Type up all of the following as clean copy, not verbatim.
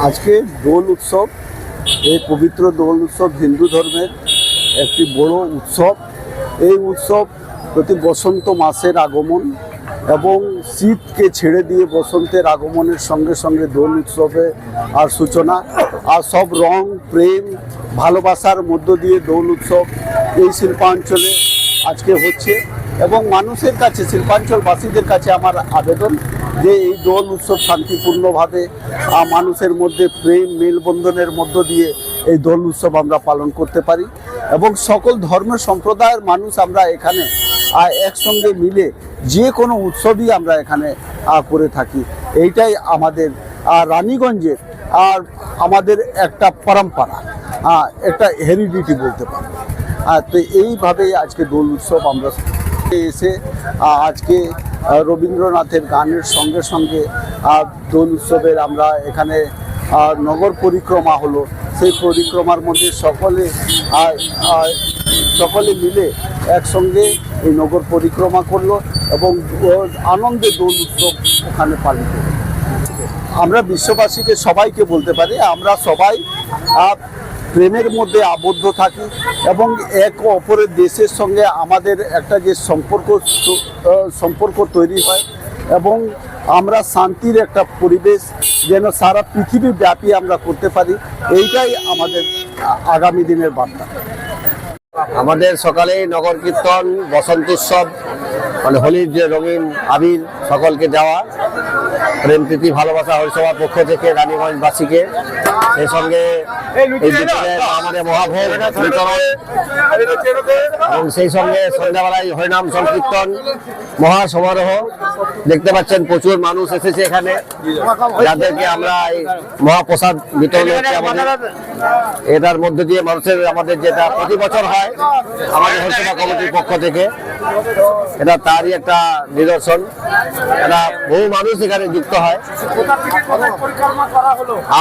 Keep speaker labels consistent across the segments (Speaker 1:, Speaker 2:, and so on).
Speaker 1: আজকে দোল উৎসব, এই পবিত্র দোল উৎসব হিন্দু ধর্মের একটি বড় উৎসব। এই উৎসব প্রতি বসন্ত মাসের আগমন এবং শীতকে ছেড়ে দিয়ে বসন্তের আগমনের সঙ্গে সঙ্গে দোল উৎসবে আর সূচনা, আর সব রং, প্রেম, ভালোবাসার মধ্য দিয়ে দোল উৎসব এই শিল্পাঞ্চলে আজকে হচ্ছে। এবং মানুষের কাছে, শিল্পাঞ্চলবাসীদের কাছে আমার আবেদন যে এই দোল উৎসব শান্তিপূর্ণভাবে মানুষের মধ্যে প্রেম মেলবন্ধনের মধ্য দিয়ে এই দোল উৎসব আমরা পালন করতে পারি এবং সকল ধর্ম সম্প্রদায়ের মানুষ আমরা এখানে একসঙ্গে মিলে যে কোনো উৎসবই আমরা এখানে করে থাকি। এইটাই আমাদের রানীগঞ্জের আর আমাদের একটা পরম্পরা, একটা হেরিডিটি বলতে পারি। তো এইভাবেই আজকে দোল উৎসব আমরা এসে আজকে রবীন্দ্রনাথের গানের সঙ্গে সঙ্গে দোল উৎসবের আমরা এখানে নগর পরিক্রমা হলো। সেই পরিক্রমার মধ্যে সকলে মিলে একসঙ্গে এই নগর পরিক্রমা করলো এবং আনন্দে দোল উৎসব ওখানে পালিত। আমরা বিশ্ববাসীকে সবাইকে বলতে পারি আমরা সবাই প্রেমের মধ্যে আবদ্ধ থাকি এবং এক অপরের দেশের সঙ্গে আমাদের একটা যে সম্পর্ক তৈরি হয় এবং আমরা শান্তির একটা পরিবেশ যেন সারা পৃথিবী ব্যাপী আমরা করতে পারি, এইটাই আমাদের আগামী দিনের বার্তা।
Speaker 2: আমাদের সকালে নগর কীর্তন, বসন্ত উৎসব মানে হোলির যে রঙিন আবির সকলকে দেওয়া, প্রেম প্রীতি ভালোবাসা হরিসভার পক্ষ থেকে রানীগঞ্জবাসীকে, সেই সঙ্গে আমাদের মহাভোগ বিতরণ এবং সেই সঙ্গে সন্ধ্যাবেলায় হরিনাম সংকীর্তন মহাসমারোহ। দেখতে পাচ্ছেন প্রচুর মানুষ এসেছে এখানে, যাদেরকে আমরা এই মহাপ্রসাদ বিতরণ হচ্ছে আমাদের। এটার মধ্যে দিয়ে মানুষের আমাদের যেটা প্রতি বছর হয় আমাদের হরিসভা কমিটির পক্ষ থেকে, এটা তারই একটা নিদর্শন। এটা বহু মানুষ এখানে যুক্ত হয়।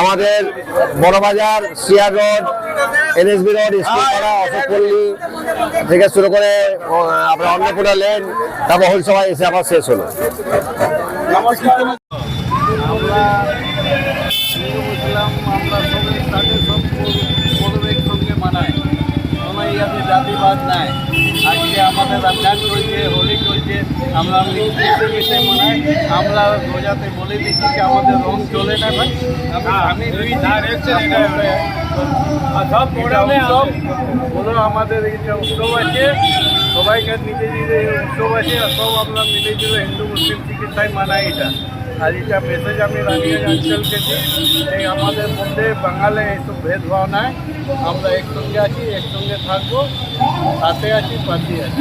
Speaker 2: আমাদের Barabazar, CR road, NSB road, Schoolpara, Ashokpalli থেকে শুরু করে আপনার অন্নপূর্ণা লেন, তারপর হরিসভায় এসে আবার শেষ হলো।
Speaker 3: আমরা সঙ্গে মানাই, কোনো ইয়াতে জাতিবাদ নাই। আজকে আমাদের রমজান চলছে, হোলি চলছে, আমরা মিশে মানাই। আমরা রোজাতে বলে দিচ্ছি যে আমাদের রং চলে না ভাই, আমি বলো আমাদের এইটা উৎসব আছে, সবাইকার নিজে নিজে উৎসব আছে, সব আমরা মিলে জুলে হিন্দু মুসলিম চিকিৎসায় মানাই এটা। আর এটা মেসেজ আমি রানীগঞ্জ অঞ্চলকে দিই, এই আমাদের মধ্যে বাঙালি এইসব ভেদভাব নাই, আমরা একসঙ্গে আছি, একসঙ্গে থাকবো, সাথে আছি, পাশে আছি।